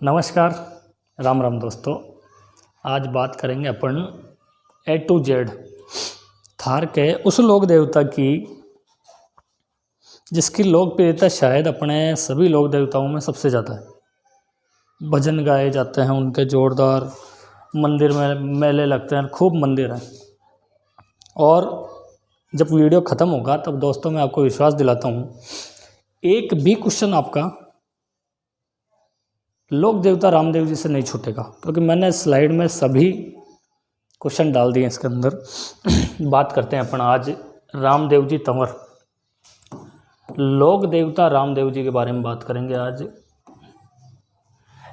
नमस्कार, राम राम दोस्तों। आज बात करेंगे अपन ए टू जेड थार के उस लोक देवता की जिसकी लोकप्रियता शायद अपने सभी लोक देवताओं में सबसे ज़्यादा है। भजन गाए जाते हैं उनके जोरदार, मंदिर में मेले लगते हैं, खूब मंदिर हैं। और जब वीडियो ख़त्म होगा तब दोस्तों मैं आपको विश्वास दिलाता हूँ, एक भी क्वेश्चन आपका लोक देवता रामदेव जी से नहीं छूटेगा, क्योंकि मैंने स्लाइड में सभी क्वेश्चन डाल दिए इसके अंदर। बात करते हैं अपन आज रामदेव जी तंवर, लोक देवता रामदेव जी के बारे में बात करेंगे आज।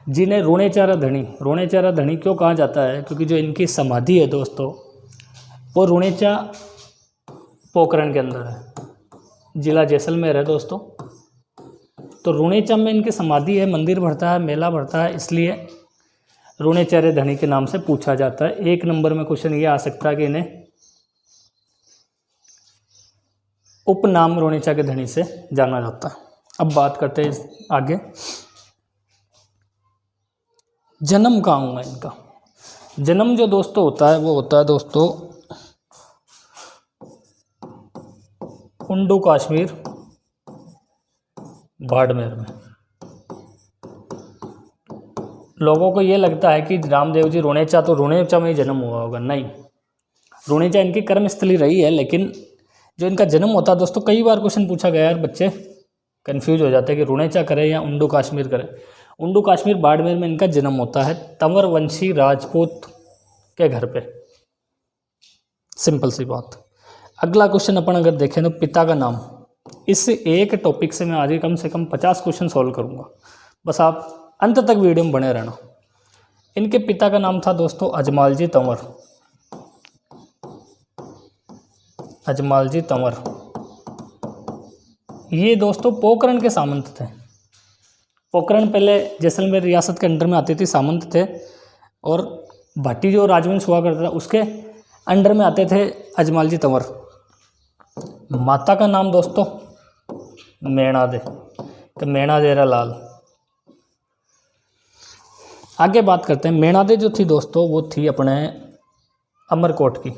जिन्हें रोणेचारा धनी क्यों कहा जाता है, क्योंकि जो इनकी समाधि है दोस्तों वो रुणेचा पोखरण के अंदर है, जिला जैसलमेर है दोस्तों। तो रुणेचा में इनकी समाधि है, मंदिर भरता है, मेला भरता है, इसलिए रुणेचार्य धनी के नाम से पूछा जाता है। एक नंबर में क्वेश्चन ये आ सकता है कि इन्हें उपनाम रुणेचा के धनी से जाना जाता है। अब बात करते हैं आगे, जन्म कहाँ हुआ इनका। जन्म जो दोस्तों होता है वो होता है दोस्तों उंडू कश्मीर बाड़मेर में। लोगों को ये लगता है कि रामदेव जी रुणेचा, तो रुणेचा में ही जन्म हुआ होगा। नहीं, रुणेचा इनकी कर्मस्थली रही है, लेकिन जो इनका जन्म होता है दोस्तों, कई बार क्वेश्चन पूछा गया है, बच्चे कंफ्यूज हो जाते हैं कि रुणेचा करे या उंडू कश्मीर करे। उंडू कश्मीर बाड़मेर में इनका जन्म होता है, तंवर वंशी राजपूत के घर पे। सिंपल सी बात। अगला क्वेश्चन अपन अगर देखें तो पिता का नाम। इस एक टॉपिक से मैं आज कम से कम 50 क्वेश्चन सॉल्व करूंगा, बस आप अंत तक वीडियो में बने रहना। इनके पिता का नाम था दोस्तों अजमाल जी तंवर। अजमाल जी तंवर ये दोस्तों पोखरण के सामंत थे। पोखरण पहले जैसलमेर रियासत के अंडर में आती थी, सामंत थे, और भाटी जो राजवंश हुआ करता था उसके अंडर में आते थे अजमाल जी तंवर। माता का नाम दोस्तों मेणादे, तो मेणादेरा लाल। आगे बात करते हैं, मेणादे जो थी दोस्तों वो थी अपने अमरकोट की।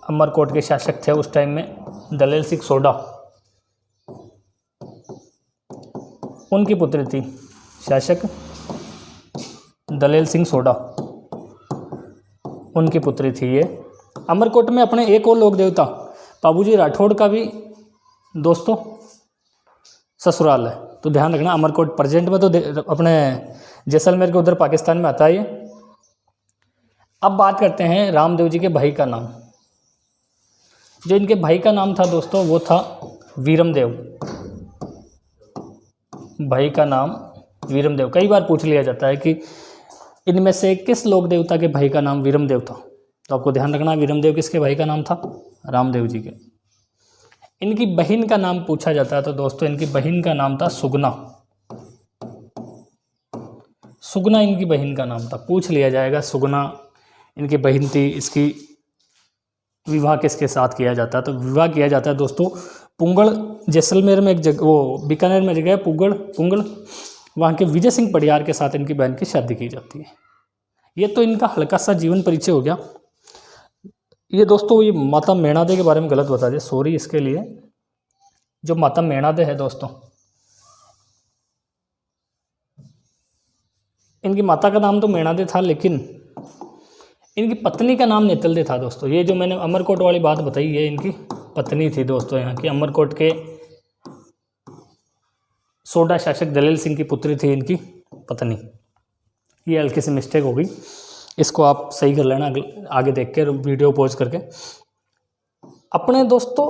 अमरकोट के शासक थे उस टाइम में दलेल सिंह सोडा, उनकी पुत्री थी शासक दलेल सिंह सोडा, उनकी पुत्री थी ये। अमरकोट में अपने एक और लोक देवता बाबूजी राठौड़ का भी दोस्तों ससुराल है, तो ध्यान रखना। अमरकोट प्रेजेंट में तो अपने जैसलमेर के उधर पाकिस्तान में आता है ये। अब बात करते हैं रामदेव जी के भाई का नाम। जो इनके भाई का नाम था दोस्तों वो था वीरमदेव। भाई का नाम वीरमदेव। कई बार पूछ लिया जाता है कि इनमें से किस लोक देवता के भाई का नाम वीरमदेव था, तो आपको ध्यान रखना वीरमदेव किसके भाई का नाम था, रामदेव जी के। इनकी बहन का नाम पूछा जाता है, तो दोस्तों इनकी बहन का नाम था सुगना। सुगना इनकी बहन का नाम था, पूछ लिया जाएगा सुगना इनकी बहन थी। इसकी विवाह किसके साथ किया जाता है, तो विवाह किया जाता है दोस्तों पुंगड़, जैसलमेर में एक जगह, वो बीकानेर में जगह है पुंगड़, वहाँ के विजय सिंह पडियार के साथ इनकी बहन की शादी की जाती है। ये तो इनका हल्का सा जीवन परिचय हो गया। ये दोस्तों ये माता मेणादे के बारे में गलत बता दिया, सॉरी इसके लिए। जो माता मेणादे है दोस्तों, इनकी माता का नाम तो मेणादे था, लेकिन इनकी पत्नी का नाम नेतलदे था दोस्तों। ये जो मैंने अमरकोट वाली बात बताई ये इनकी पत्नी थी दोस्तों, यहाँ की अमरकोट के सोडा शासक दलेल सिंह की पुत्री थी इनकी पत्नी। ये हल्की सी मिस्टेक हो गई, इसको आप सही कर लेना आगे देख के, वीडियो पॉज करके। अपने दोस्तों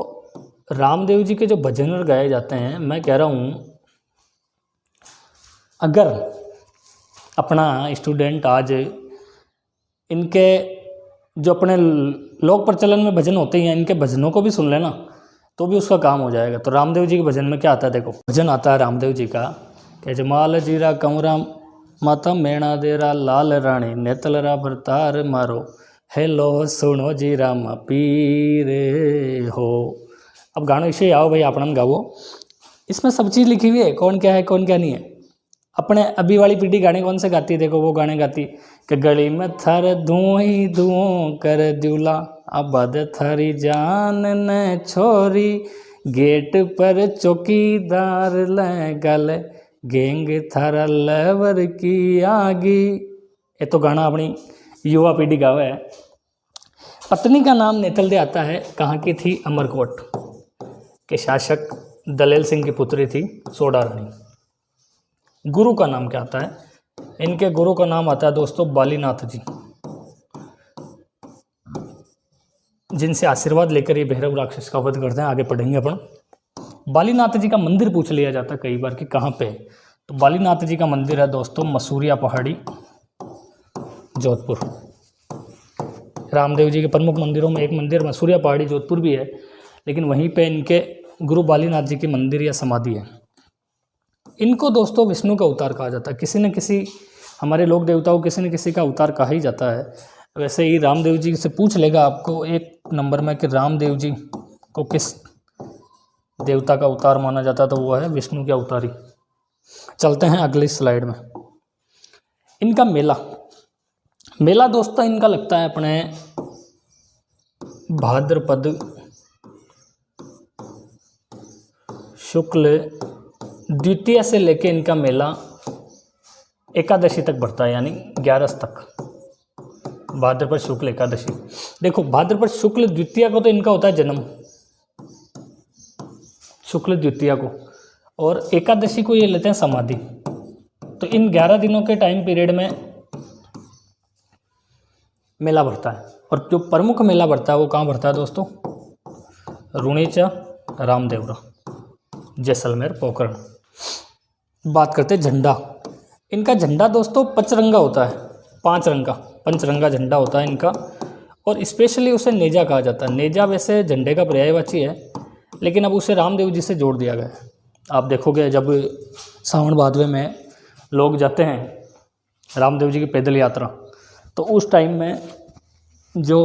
रामदेव जी के जो भजन गाए जाते हैं, मैं कह रहा हूँ अगर अपना स्टूडेंट आज इनके जो अपने लोक प्रचलन में भजन होते हैं इनके भजनों को भी सुन लेना तो भी उसका काम हो जाएगा। तो रामदेव जी के भजन में क्या आता है, देखो भजन आता है रामदेव जी का कि जमाल जीरा कंवरा माता मेणादेरा लाल रानी नेतलरा भरतार मारो हेलो सुनो जी रामा पीरे हो। अब गाना इसे आओ भाई आपन गाओ, इसमें सब चीज़ लिखी हुई है, कौन क्या है कौन क्या नहीं है। अपने अभी वाली पीढ़ी गाने कौन से गाती है, देखो वो गाने गाती कि गली में थर धुई धुओं कर दूल्हा, अब थरी जान न छोरी, गेट पर चौकीदार गल गेंग थारा लेवर की आगी। ये तो गाना अपनी युवा पीढ़ी गावा है। पत्नी का नाम नेतल दे आता है, कहाँ की थी, अमरकोट के शासक दलेल सिंह की पुत्री थी सोडा रानी। गुरु का नाम क्या आता है, इनके गुरु का नाम आता है दोस्तों बालीनाथ जी, जिनसे आशीर्वाद लेकर ये भैरव राक्षस का वध करते हैं। आगे पढ़ेंगे अपन। बालीनाथ जी का मंदिर पूछ लिया जाता है कई बार कि कहाँ पे है, तो बालीनाथ जी का मंदिर है दोस्तों मसूरिया पहाड़ी, जोधपुर। रामदेव जी के प्रमुख मंदिरों में एक मंदिर मसूरिया पहाड़ी जोधपुर भी है, लेकिन वहीं पे इनके गुरु बालीनाथ जी की मंदिर या समाधि है। इनको दोस्तों विष्णु का अवतार कहा जाता है। किसी न किसी हमारे लोक देवताओं किसी न किसी का अवतार कहा ही जाता है। वैसे ही रामदेव जी से पूछ लेगा आपको एक नंबर में कि रामदेव जी को किस देवता का अवतार माना जाता है, तो वो है विष्णु के अवतारी। चलते हैं अगली स्लाइड में। इनका मेला दोस्तों इनका लगता है अपने भाद्रपद शुक्ल द्वितीय से लेके इनका मेला एकादशी तक बढ़ता है, यानी 11 तक। भाद्रपद शुक्ल एकादशी। देखो भाद्रपद शुक्ल द्वितीय को तो इनका होता है जन्म, शुक्ल द्वितीय को, और एकादशी को ये लेते हैं समाधि। तो इन 11 दिनों के टाइम पीरियड में मेला बढ़ता है। और जो प्रमुख मेला बढ़ता है वो कहाँ बढ़ता है दोस्तों, रुणीचा, रामदेवरा, जैसलमेर, पोखरण। बात करते हैं झंडा। इनका झंडा दोस्तों पंचरंगा होता है, 5 रंग का पंचरंगा झंडा होता है इनका, और स्पेशली उसे नेजा कहा जाता है। नेजा वैसे झंडे का पर्यायवाची है, लेकिन अब उसे रामदेव जी से जोड़ दिया गया है। आप देखोगे जब सावन भादवे में लोग जाते हैं रामदेव जी की पैदल यात्रा, तो उस टाइम में जो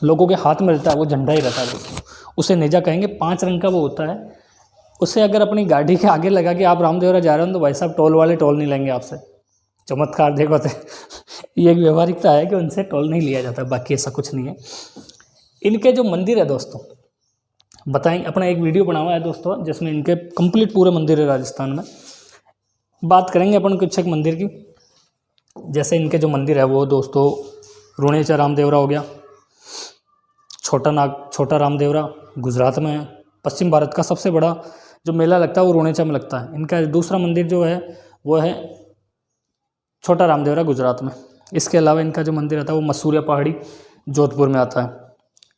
लोगों के हाथ में रहता है वो झंडा ही रहता है दोस्तों, उसे नेजा कहेंगे। 5 रंग का वो होता है। उसे अगर अपनी गाड़ी के आगे लगा के आप रामदेवरा जा रहे हो तो भाई साहब टोल वाले टोल नहीं लेंगे आपसे। चमत्कार देखो तो ये एक व्यवहारिकता है कि उनसे टोल नहीं लिया जाता, बाकी ऐसा कुछ नहीं है। इनके जो मंदिर है दोस्तों बताएंगे, अपना एक वीडियो बना हुआ है दोस्तों जिसमें इनके कंप्लीट पूरे मंदिर है राजस्थान में। बात करेंगे अपन कुछ एक मंदिर की। जैसे इनके जो मंदिर है वो दोस्तों रुणेचा रामदेवरा हो गया, छोटा रामदेवरा गुजरात में है। पश्चिम भारत का सबसे बड़ा जो मेला लगता है वो रुणेचा में लगता है। इनका दूसरा मंदिर जो है वो है छोटा रामदेवरा गुजरात में। इसके अलावा इनका जो मंदिर आता है वो मसूरिया पहाड़ी जोधपुर में आता है।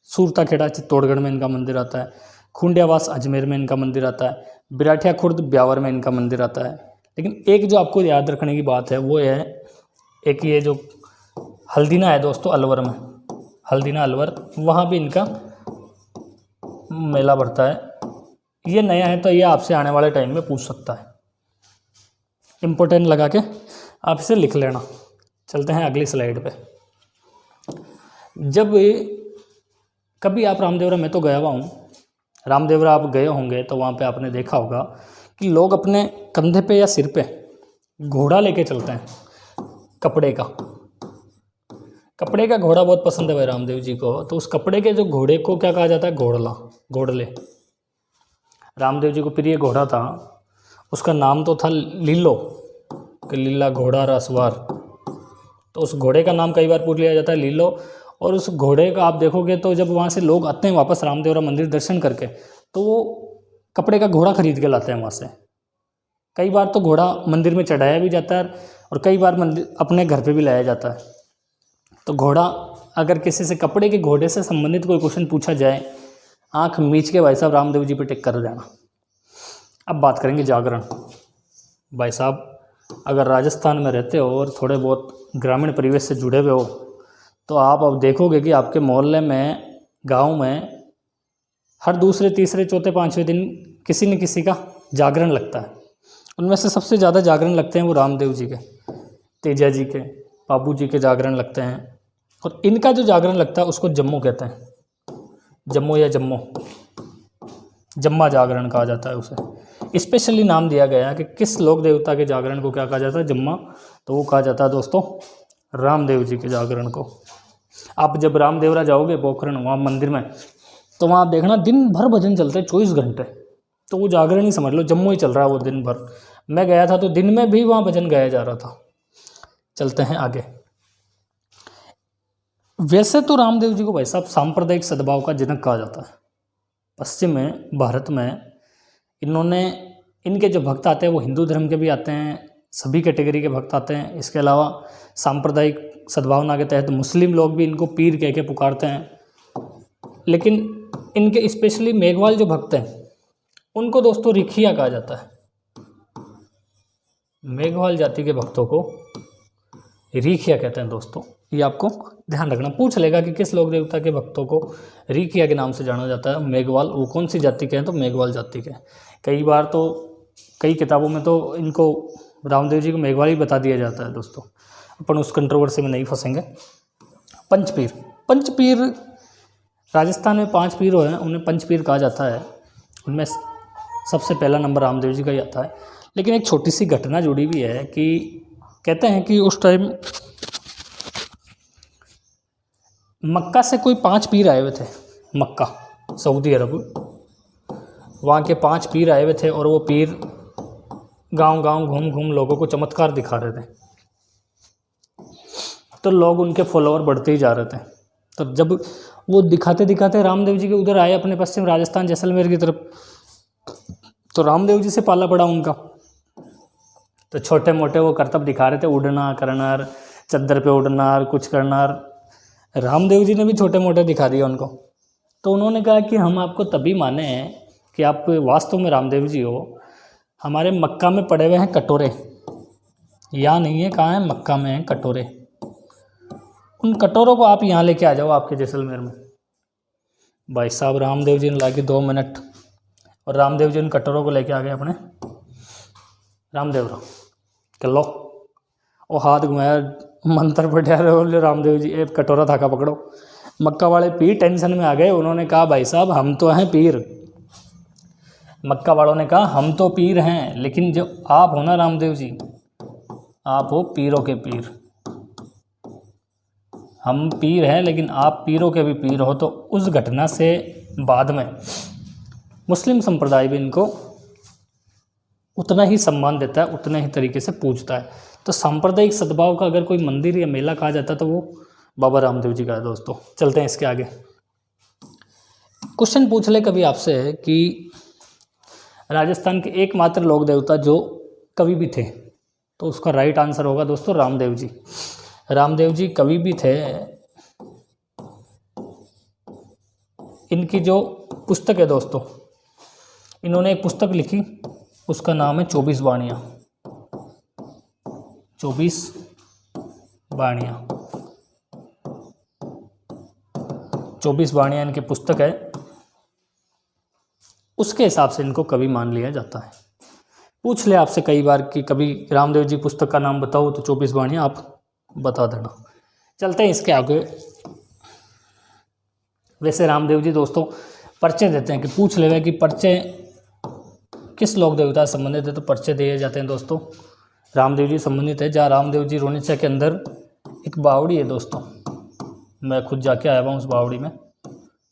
सूरता खेड़ा चित्तौड़गढ़ में इनका मंदिर आता है। खुंडियावास अजमेर में इनका मंदिर आता है। बिराठिया खुर्द ब्यावर में इनका मंदिर आता है। लेकिन एक जो आपको याद रखने की बात है वो है एक ये जो हल्दीना है दोस्तों अलवर में, हल्दीना अलवर, वहाँ भी इनका मेला बढ़ता है। ये नया है तो ये आपसे आने वाले टाइम में पूछ सकता है, इम्पोर्टेंट लगा के आप इसे लिख लेना। चलते हैं अगली स्लाइड पे। जब कभी आप रामदेवरा, मैं तो गया हुआ हूँ, रामदेवरा आप गए होंगे तो वहाँ पे आपने देखा होगा कि लोग अपने कंधे पे या सिर पे घोड़ा लेके चलते हैं, कपड़े का घोड़ा बहुत पसंद है भाई रामदेव जी को। तो उस कपड़े के जो घोड़े को क्या कहा जाता है, घोड़ले। रामदेव जी को प्रिय घोड़ा था, उसका नाम तो था लीलो, कि लीला घोड़ा रसवार। तो उस घोड़े का नाम कई बार पूछ लिया जाता है लीलो। और उस घोड़े का आप देखोगे तो जब वहाँ से लोग आते हैं वापस रामदेवरा मंदिर दर्शन करके, तो वो कपड़े का घोड़ा खरीद के लाते हैं वहाँ से। कई बार तो घोड़ा मंदिर में चढ़ाया भी जाता है और कई बार मंदिर अपने घर पे भी लाया जाता है। तो घोड़ा, अगर किसी से कपड़े के घोड़े से संबंधित कोई क्वेश्चन पूछा जाए, आंख मीच के भाई साहब रामदेव जी पे टिक कर देना। अब बात करेंगे जागरण। भाई साहब अगर राजस्थान में रहते हो और थोड़े बहुत ग्रामीण परिवेश से जुड़े हुए हो तो आप अब देखोगे कि आपके मोहल्ले में, गांव में हर दूसरे, तीसरे, चौथे, 5वें दिन किसी न किसी का जागरण लगता है। उनमें से सबसे ज़्यादा जागरण लगते हैं वो रामदेव जी के, तेजा जी के, बाबू जी के जागरण लगते हैं। और इनका जो जागरण लगता है उसको जम्मू कहते हैं, जम्मू या जम्मा जागरण कहा जाता है उसे। स्पेशली नाम दिया गया है कि किस लोक देवता के जागरण को क्या कहा जाता है, जम्मा, तो वो कहा जाता है दोस्तों रामदेव जी के जागरण को। आप जब रामदेवरा जाओगे पोखरण वहाँ मंदिर में, तो वहाँ आप देखना दिन भर भजन चलते हैं 24 घंटे, तो वो जागरण ही समझ लो, जम्मू ही चल रहा है वो दिन भर। मैं गया था तो दिन में भी वहाँ भजन गाया जा रहा था। चलते हैं आगे। वैसे तो रामदेव जी को भाई साहब सांप्रदायिक सद्भाव का जनक कहा जाता है। पश्चिम में, भारत में इन्होंने, इनके जो भक्त आते हैं वो हिंदू धर्म के भी आते हैं, सभी कैटेगरी के भक्त आते हैं। इसके अलावा सांप्रदायिक सद्भावना के तहत मुस्लिम लोग भी इनको पीर कह के पुकारते हैं। लेकिन इनके स्पेशली मेघवाल जो भक्त हैं उनको दोस्तों रिखिया कहा जाता है। मेघवाल जाति के भक्तों को रिखिया कहते हैं दोस्तों, ये आपको ध्यान रखना। पूछ लेगा कि किस लोक देवता के भक्तों को रिखिया के नाम से जाना जाता है, मेघवाल। वो कौन सी जाति के हैं, तो मेघवाल जाति के। कई बार तो कई किताबों में तो इनको रामदेव जी को मेघवाल ही बता दिया जाता है दोस्तों, अपन उस कंट्रोवर्सी में नहीं फंसेंगे। पंचपीर, पंचपीर राजस्थान में 5 पीर हैं, उन्हें पंचपीर कहा जाता है। उनमें सबसे पहला नंबर रामदेव जी का ही आता है। लेकिन एक छोटी सी घटना जुड़ी हुई है कि कहते हैं कि उस टाइम मक्का से कोई 5 पीर आए हुए थे। मक्का, सऊदी अरब, वहाँ के 5 पीर आए हुए थे और वो पीर गांव-गांव घूम लोगों को चमत्कार दिखा रहे थे। तो लोग उनके फॉलोअर बढ़ते ही जा रहे थे। तो जब वो दिखाते दिखाते रामदेव जी के उधर आए, अपने पश्चिम राजस्थान जैसलमेर की तरफ, तो रामदेव जी से पाला पड़ा उनका। तो छोटे मोटे वो करतब दिखा रहे थे, उड़ना करना, चद्दर पे उड़ना, कुछ करना। रामदेव जी ने भी छोटे मोटे दिखा दिया उनको। तो उन्होंने कहा कि हम आपको तभी माने हैं कि आप वास्तव में रामदेव जी हो। हमारे मक्का में पड़े हुए हैं कटोरे, यहाँ नहीं है, कहाँ है, मक्का में हैं कटोरे। उन कटोरों को आप यहाँ लेके आ जाओ आपके जैसलमेर में। भाई साहब रामदेव जी ने लगे 2 मिनट और रामदेव जी उन कटोरों को लेके आ गए अपने। रामदेव रो कर लो, वो हाथ घुमाया, मंत्र पढ़ा रहे रामदेव जी, एक कटोरा था का पकड़ो। मक्का वाले पीर टेंशन में आ गए। उन्होंने कहा भाई साहब हम तो हैं पीर। मक्का वालों ने कहा हम तो पीर हैं, लेकिन जो आप हो ना रामदेव जी, आप हो पीरों के पीर। हम पीर हैं लेकिन आप पीरों के भी पीर हो। तो उस घटना से बाद में मुस्लिम संप्रदाय भी इनको उतना ही सम्मान देता है, उतने ही तरीके से पूजता है। तो सांप्रदायिक सद्भाव का अगर कोई मंदिर या मेला कहा जाता है तो वो बाबा रामदेव जी का है दोस्तों। चलते हैं इसके आगे। क्वेश्चन पूछ ले कभी आपसे कि राजस्थान के एकमात्र लोक देवता जो कवि भी थे, तो उसका राइट आंसर होगा दोस्तों रामदेव जी। रामदेव जी कवि भी थे। इनकी जो पुस्तक है दोस्तों, इन्होंने एक पुस्तक लिखी, उसका नाम है 24 वाणियाँ। 24 वाणियाँ, 24 वाणियाँ इनकी पुस्तक है। उसके हिसाब से इनको कवि मान लिया जाता है। पूछ ले आपसे कई बार कि कभी रामदेव जी पुस्तक का नाम बताओ, तो 24 वाणियाँ आप बता देना। चलते हैं इसके आगे। वैसे रामदेव जी दोस्तों पर्चे देते हैं कि पूछ ले कि पर्चे किस लोक देवता से संबंधित है, तो पर्चे दिए जाते हैं दोस्तों रामदेव जी संबंधित है। जहाँ रामदेव जी रोनिचा के अंदर एक बावड़ी है दोस्तों, मैं खुद जाके आया हुआ उस बावड़ी में,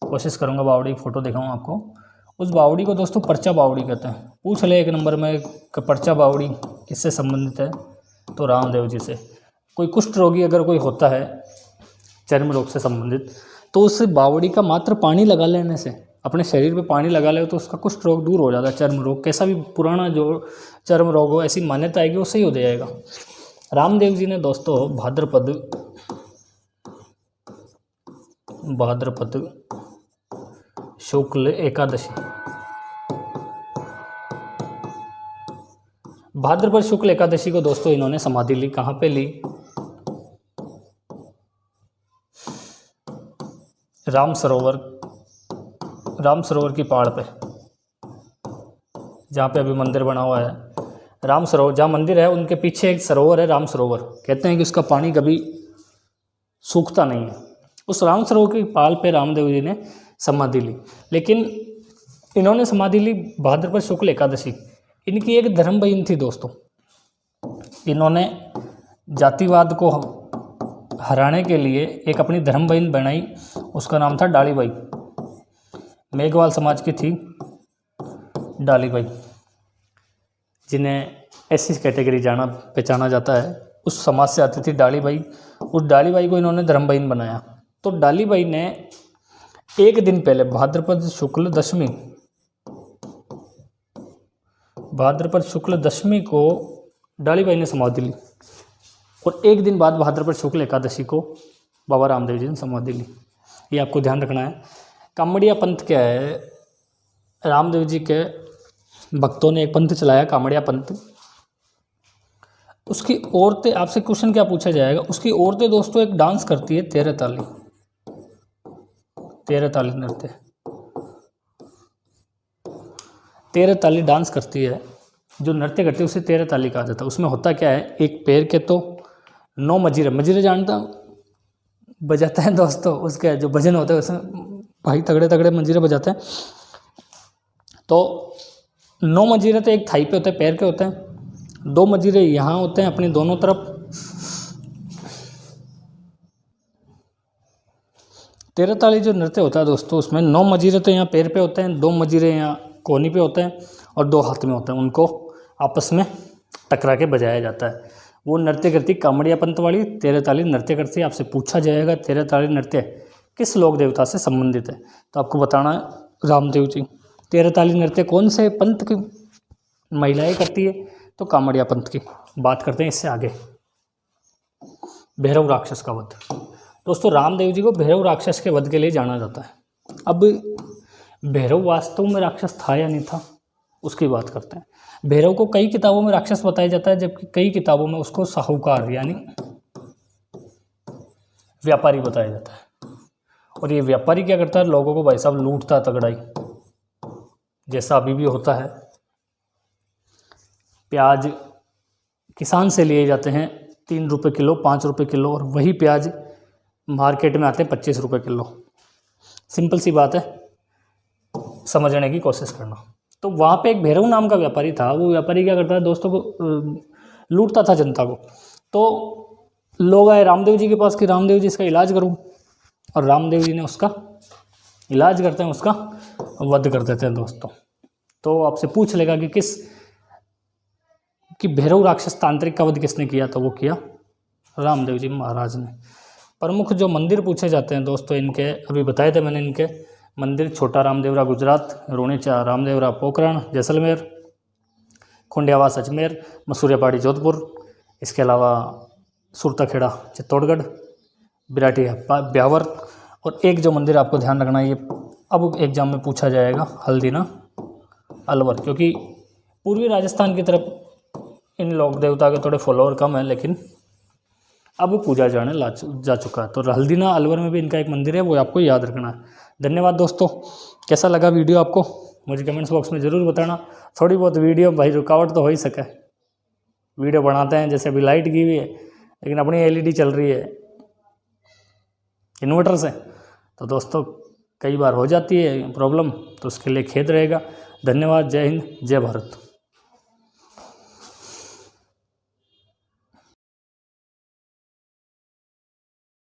कोशिश करूँगा बावड़ी की फ़ोटो दिखाऊँ आपको। उस बावड़ी को दोस्तों पर्चा बावड़ी कहते हैं। पूछ ले 1 नंबर में कि पर्चा बावड़ी किससे संबंधित है, तो रामदेव जी से। कोई कुष्ठ रोगी अगर कोई होता है चर्म रोग से संबंधित, तो उस बावड़ी का मात्र पानी लगा लेने से, अपने शरीर पे पानी लगा ले तो उसका कुष्ठ रोग दूर हो जाता है। चर्म रोग, कैसा भी पुराना जो चर्म रोग हो, ऐसी मान्यता आएगी वो सही हो जाएगा। रामदेव जी ने दोस्तों भाद्रपद शुक्ल एकादशी, भाद्रपद शुक्ल एकादशी को दोस्तों इन्होंने समाधि ली। कहाँ पे ली? राम सरोवर की पहाड़ पे, जहाँ पे अभी मंदिर बना हुआ है। राम सरोवर, जहाँ मंदिर है उनके पीछे एक सरोवर है, राम सरोवर। कहते हैं कि उसका पानी कभी सूखता नहीं है। उस राम सरोवर की पहाड़ पे रामदेव जी ने समाधि ली। लेकिन इन्होंने समाधि ली भाद्रपद शुक्ल एकादशी। इनकी एक धर्म बहन थी दोस्तों। इन्होंने जातिवाद को हराने के लिए एक अपनी धर्म बहन बनाई, उसका नाम था डालीबाई। मेघवाल समाज की थी डालीबाई, जिन्हें ऐसी कैटेगरी जाना पहचाना जाता है, उस समाज से आती थी डालीबाई। उस डालीबाई को इन्होंने धर्म बहन बनाया। तो डालीबाई ने एक दिन पहले भाद्रपद शुक्ल दशमी को डालीबाई ने समाधि ली, और एक दिन बाद भाद्रपद शुक्ल एकादशी को बाबा रामदेव जी ने समाधि ली। ये आपको ध्यान रखना है। कामड़िया पंथ क्या है, रामदेव जी के भक्तों ने एक पंथ चलाया, कामड़िया पंथ। उसकी औरतें, आपसे क्वेश्चन क्या पूछा जाएगा, उसकी औरतें दोस्तों एक डांस करती है, तेरह ताली नृत्य, 13 ताली डांस करती है। जो नृत्य करती है उसे 13 ताली कहा जाता है। उसमें होता क्या है, एक पैर के तो 9 मजीरे जानता बजाता है दोस्तों, उसके जो भजन होता है उसमें भाई तगड़े तगड़े मंजीरे बजाते हैं। तो 9 मजीरे तो एक थाई पे होते हैं, पैर के होते हैं, 2 मजीरे यहाँ होते हैं अपनी दोनों तरफ, 13 ताली जो नृत्य होता है दोस्तों, उसमें 9 मजीरे तो यहाँ पैर पे होते हैं, 2 मजीरे यहाँ कोहनी पे होते हैं, और 2 हाथ में होते हैं। उनको आपस में टकरा के बजाया जाता है। वो नृत्य करती कामड़िया पंथ वाली 13 ताली नृत्य करती है। आपसे पूछा जाएगा 13 ताली नृत्य किस लोक देवता से संबंधित है, तो आपको बताना है रामदेव जी। 13 ताली नृत्य कौन से पंथ की महिलाएं करती है, तो कामड़िया पंथ की। बात करते हैं इससे आगे, भैरव राक्षस का वध। दोस्तों रामदेव जी को भैरव राक्षस के वध के लिए जाना जाता है। अब भैरव वास्तव में राक्षस था या नहीं था, उसकी बात करते हैं। भैरव को कई किताबों में राक्षस बताया जाता है, जबकि कई किताबों में उसको साहूकार यानी व्यापारी बताया जाता है। और ये व्यापारी क्या करता है, लोगों को भाई साहब लूटता तगड़ाई, जैसा अभी भी होता है। प्याज किसान से लिए जाते हैं 3 रुपये किलो, 5 रुपये किलो, और वही प्याज मार्केट में आते हैं 25 रुपये किलो। सिंपल सी बात है, समझने की कोशिश करना। तो वहाँ पे एक भैरव नाम का व्यापारी था। वो व्यापारी क्या करता है दोस्तों को, लूटता था जनता को। तो लोग आए रामदेव जी के पास कि रामदेव जी इसका इलाज करूं, और रामदेव जी ने उसका इलाज करते हैं, उसका वध कर देते हैं दोस्तों। तो आपसे पूछ लेगा कि भैरव राक्षस तांत्रिक का वध किसने किया, तो वो किया रामदेव जी महाराज ने। प्रमुख जो मंदिर पूछे जाते हैं दोस्तों इनके, अभी बताए थे मैंने इनके मंदिर, छोटा रामदेवरा गुजरात, रोणीचा रामदेवरा पोखरण जैसलमेर, खुंडियावास अजमेर, मसूरियापाड़ी जोधपुर, इसके अलावा सुरताखेड़ा चित्तौड़गढ़, बिराटी ब्यावर, और एक जो मंदिर आपको ध्यान रखना है, ये अब एग्जाम में पूछा जाएगा, हल्दीना अलवर, क्योंकि पूर्वी राजस्थान की तरफ इन लोक देवता के थोड़े फॉलोअर कम है, लेकिन अब पूजा जाने जा चुका है। तो हल्दीना अलवर में भी इनका एक मंदिर है, वो आपको याद रखना है। धन्यवाद दोस्तों। कैसा लगा वीडियो आपको मुझे कमेंट्स बॉक्स में ज़रूर बताना। थोड़ी बहुत वीडियो भाई रुकावट तो हो ही सके, वीडियो बनाते हैं, जैसे अभी लाइट की हुई है लेकिन अपनी एलईडी चल रही है इन्वर्टर से, तो दोस्तों कई बार हो जाती है प्रॉब्लम, तो उसके लिए खेद रहेगा। धन्यवाद। जय हिंद, जय भारत।